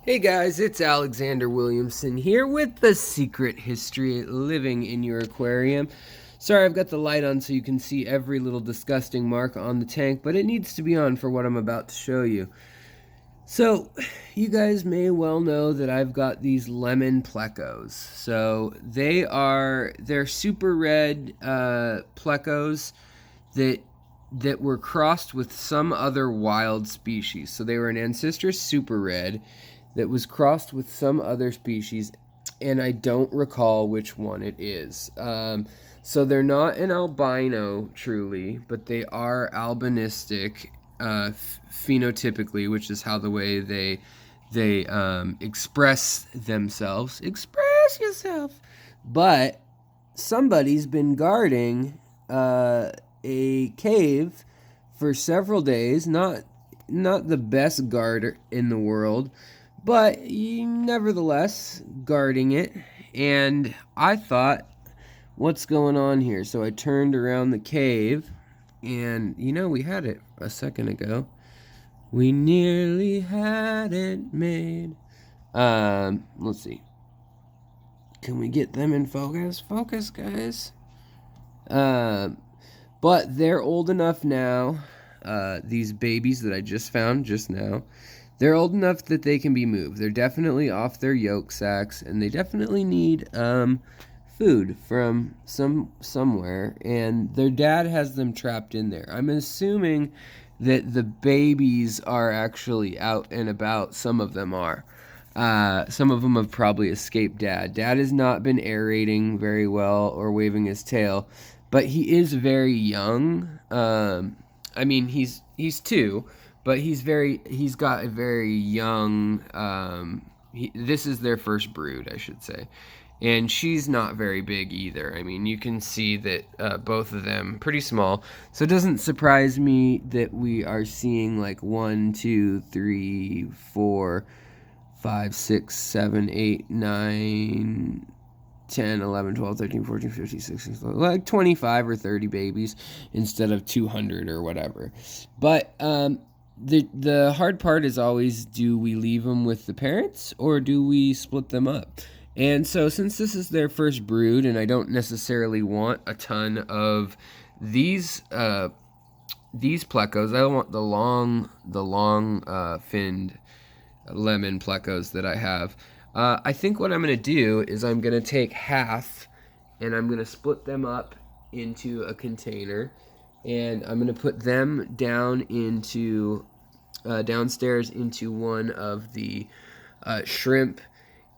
Hey guys, it's Alexander Williamson here with The Secret History Living in Your Aquarium. Sorry, I've got the light on so you can see every little disgusting mark on the tank, but it needs to be on for what I'm about to show you. So, you guys may well know that I've got these lemon plecos. So, they're super red plecos that were crossed with some other wild species. So they were an Ancistrus super red that was crossed with some other species, and I don't recall which one it is. So they're not an albino truly, but they are albinistic phenotypically, which is how the way they express themselves. Express yourself. But somebody's been guarding a cave for several days. Not the best guard in the world, but nevertheless guarding it. And I thought, what's going on here? So I turned around the cave, and we had it a second ago. We nearly had it made. Let's see. Can we get them in focus? Focus, guys. But they're old enough now. These babies that I just found just now, they're old enough that they can be moved. They're definitely off their yolk sacs, and they definitely need food from somewhere. And their dad has them trapped in there. I'm assuming that the babies are actually out and about. Some of them are. Some of them have probably escaped dad. Dad has not been aerating very well or waving his tail, but he is very young. I mean, he's 2, but he's got a very young. This is their first brood, I should say, and she's not very big either. I mean, you can see that both of them pretty small, so it doesn't surprise me that we are seeing like 1, 2, 3, 4, 5, 6, 7, 8, 9, 10, 11, 12, 13, 14, 15, 16, 17, like 25 or 30 babies instead of 200 or whatever. But the hard part is always, do we leave them with the parents or do we split them up? And so since this is their first brood, and I don't necessarily want a ton of these plecos, I want the long finned lemon plecos that I have. I think what I'm going to do is I'm going to take half and I'm going to split them up into a container, and I'm going to put them down into downstairs into one of the shrimp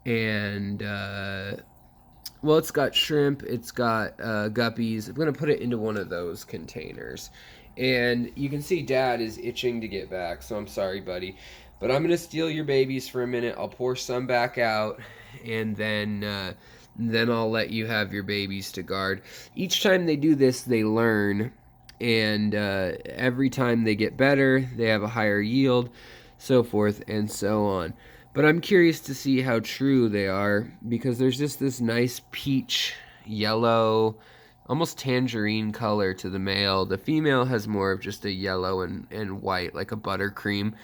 and well, it's got shrimp, it's got guppies. I'm going to put it into one of those containers. And you can see Dad is itching to get back, so I'm sorry, buddy. But I'm going to steal your babies for a minute. I'll pour some back out, and then I'll let you have your babies to guard. Each time they do this, they learn. And every time they get better, they have a higher yield, so forth and so on. But I'm curious to see how true they are, because there's just this nice peach yellow, almost tangerine color to the male. The female has more of just a yellow and white, like a buttercream.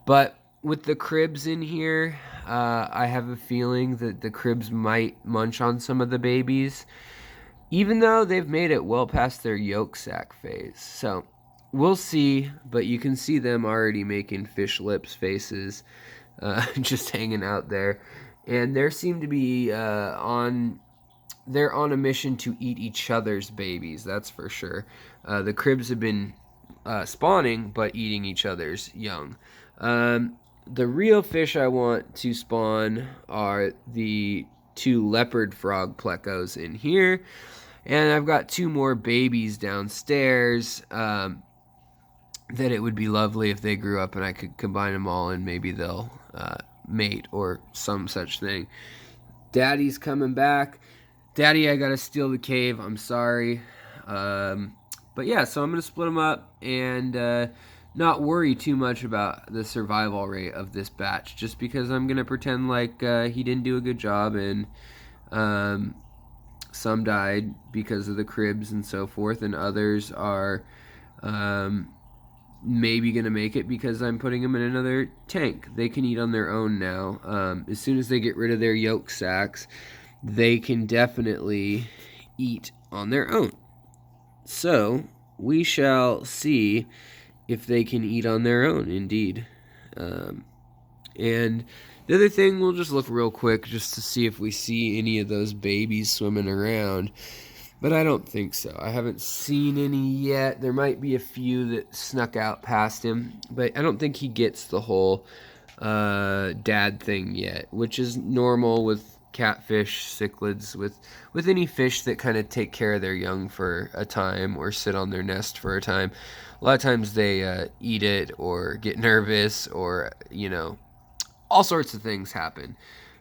But with the cribs in here, I have a feeling that the cribs might munch on some of the babies, even though they've made it well past their yolk sac phase. So we'll see, but you can see them already making fish lips faces, just hanging out there. And they seem to be they're on a mission to eat each other's babies, that's for sure. The cribs have been spawning, but eating each other's young. The real fish I want to spawn are the 2 leopard frog plecos in here. And I've got 2 more babies downstairs that it would be lovely if they grew up and I could combine them all and maybe they'll mate or some such thing. Daddy's coming back. Daddy, I gotta steal the cave. I'm sorry. But yeah, so I'm going to split them up and not worry too much about the survival rate of this batch, just because I'm going to pretend like he didn't do a good job, and some died because of the cribs and so forth, and others are maybe going to make it because I'm putting them in another tank. They can eat on their own now. As soon as they get rid of their yolk sacs, they can definitely eat on their own. So we shall see if they can eat on their own, indeed. And the other thing, we'll just look real quick just to see if we see any of those babies swimming around. But I don't think so. I haven't seen any yet. There might be a few that snuck out past him, but I don't think he gets the whole dad thing yet, which is normal with catfish, cichlids, with any fish that kind of take care of their young for a time or sit on their nest for a time. A lot of times they eat it or get nervous or, you know, all sorts of things happen.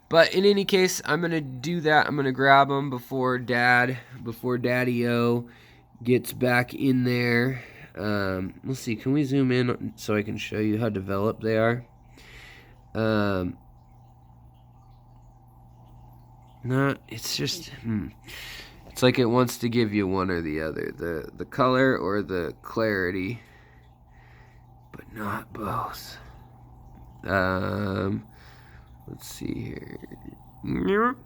But in any case, I'm going to do that. I'm going to grab them before Daddy-O gets back in there. Let's see, can we zoom in so I can show you how developed they are? No, it's just, it's like it wants to give you one or the other, the color or the clarity, but not both. Let's see here.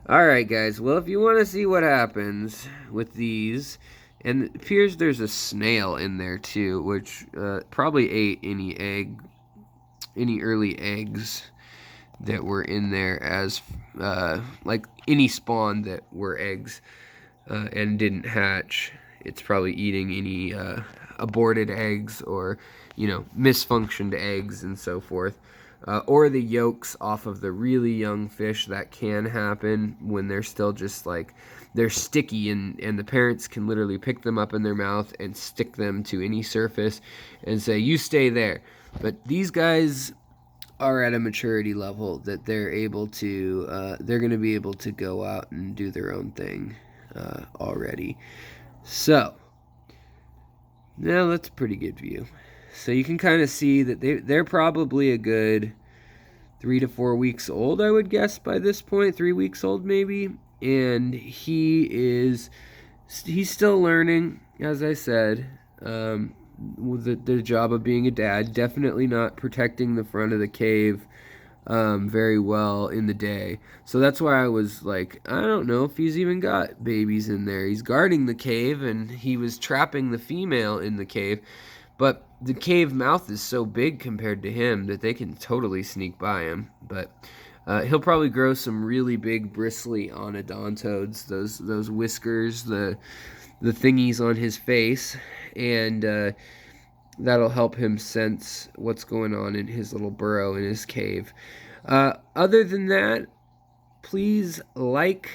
Alright guys, well if you want to see what happens with these, and it appears there's a snail in there too, which probably ate any early eggs that were in there as, like any spawn that were eggs and didn't hatch. It's probably eating any aborted eggs or, you know, misfunctioned eggs and so forth. Or the yolks off of the really young fish. That can happen when they're still just like, they're sticky and the parents can literally pick them up in their mouth and stick them to any surface and say, you stay there. But these guys are at a maturity level that they're able to, they're going to be able to go out and do their own thing already. So, now that's a pretty good view. So you can kind of see that they're probably a good 3 to 4 weeks old, I would guess, by this point. 3 weeks old, maybe. And he's still learning, as I said, the job of being a dad. Definitely not protecting the front of the cave very well in the day. So that's why I was like, I don't know if he's even got babies in there. He's guarding the cave, and he was trapping the female in the cave. But the cave mouth is so big compared to him that they can totally sneak by him. But he'll probably grow some really big bristly onodontodes, those whiskers, the thingies on his face, and that'll help him sense what's going on in his little burrow in his cave. Other than that, please like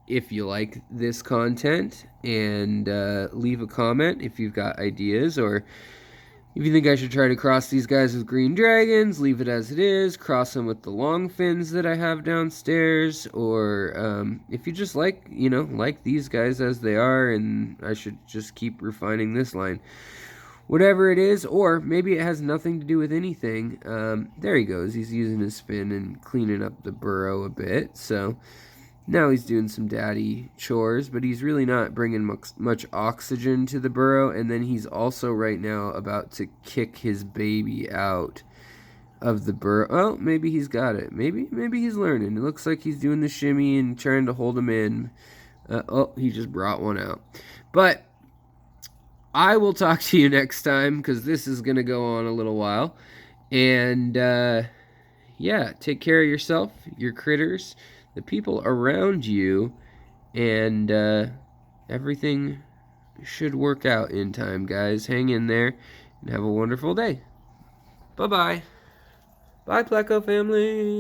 if you like this content, and leave a comment if you've got ideas, or if you think I should try to cross these guys with green dragons, leave it as it is, cross them with the long fins that I have downstairs, or if you just like, you know, like these guys as they are, and I should just keep refining this line. Whatever it is, or maybe it has nothing to do with anything. There he goes. He's using his fin and cleaning up the burrow a bit, so now he's doing some daddy chores, but he's really not bringing much oxygen to the burrow. And then he's also right now about to kick his baby out of the burrow. Oh, maybe he's got it. Maybe he's learning. It looks like he's doing the shimmy and trying to hold him in. Oh, he just brought one out. But I will talk to you next time, because this is going to go on a little while. And yeah, take care of yourself, your critters, the people around you, and everything should work out in time, guys. Hang in there and have a wonderful day. Bye-bye. Bye, Pleco family.